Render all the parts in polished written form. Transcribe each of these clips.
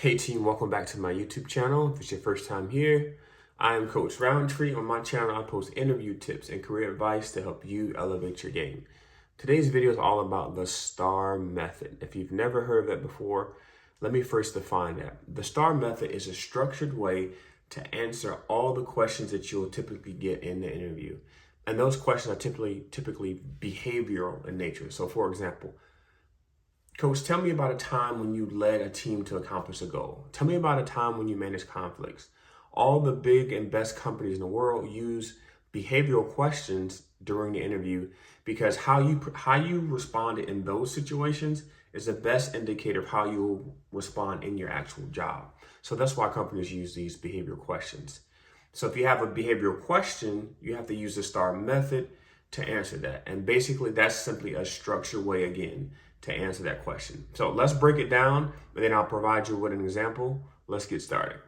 Hey team, welcome back to my YouTube channel. If it's your first time here, I am Coach Roundtree. On my channel, I post interview tips and career advice to help you elevate your game. Today's video is all about the STAR method. If you've never heard of that before, let me first define that. The STAR method is a structured way to answer all the questions that you'll typically get in the interview. And those questions are typically behavioral in nature. So for example, Coach, tell me about a time when you led a team to accomplish a goal. Tell me about a time when you managed conflicts. All the big and best companies in the world use behavioral questions during the interview because how you responded in those situations is the best indicator of how you'll respond in your actual job. So that's why companies use these behavioral questions. So if you have a behavioral question, you have to use the STAR method to answer that. And basically that's simply a structured way again to answer that question. So let's break it down and then I'll provide you with an example. Let's get started.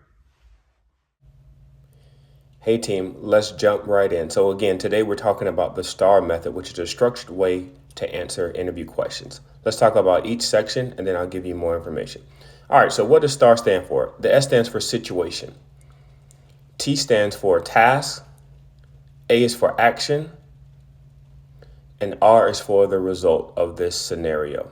Hey team, let's jump right in. So again, today we're talking about the STAR method, which is a structured way to answer interview questions. Let's talk about each section and then I'll give you more information. All right, so what does STAR stand for? The S stands for situation. T stands for task. A is for action. And R is for the result of this scenario.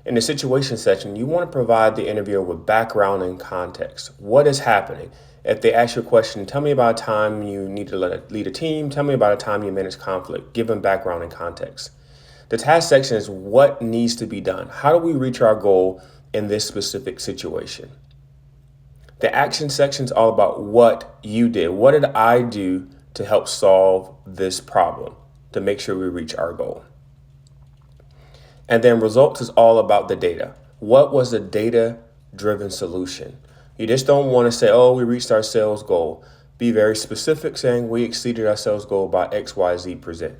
In the situation section, you want to provide the interviewer with background and context. What is happening? If they ask you a question, tell me about a time you need to lead a team. Tell me about a time you managed conflict. Give them background and context. The task section is what needs to be done. How do we reach our goal in this specific situation? The action section is all about what you did. What did I do to help solve this problem to make sure we reach our goal? And then results is all about the data. What was the data-driven solution? You just don't want to say, oh, we reached our sales goal. Be very specific, saying we exceeded our sales goal by XYZ%.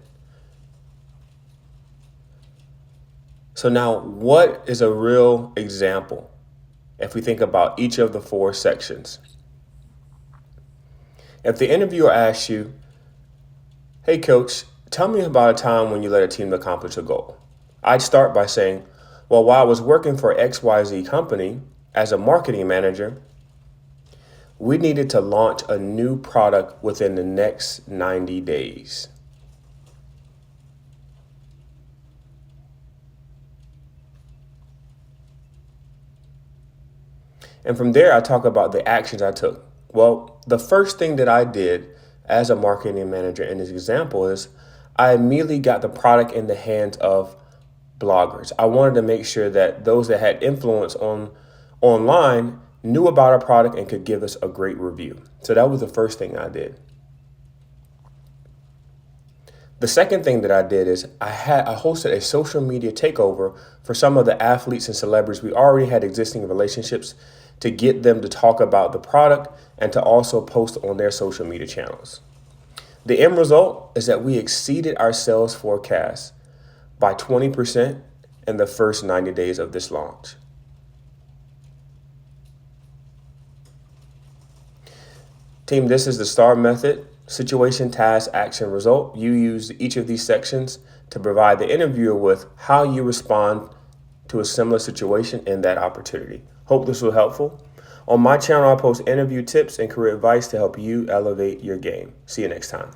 So now what is a real example if we think about each of the four sections? If the interviewer asks you, hey coach, tell me about a time when you led a team to accomplish a goal. I'd start by saying, well, while I was working for XYZ company as a marketing manager, we needed to launch a new product within the next 90 days. And from there, I talk about the actions I took. Well, the first thing that I did as a marketing manager in this example is I immediately got the product in the hands of bloggers. I wanted to make sure that those that had influence online knew about our product and could give us a great review. So that was the first thing I did. The second thing that I did is I hosted a social media takeover for some of the athletes and celebrities we already had existing relationships to get them to talk about the product and to also post on their social media channels. The end result is that we exceeded our sales forecast by 20% in the first 90 days of this launch. Team, this is the STAR method: situation, task, action, result. You use each of these sections to provide the interviewer with how you respond to a similar situation in that opportunity. Hope this was helpful. On my channel, I post interview tips and career advice to help you elevate your game. See you next time.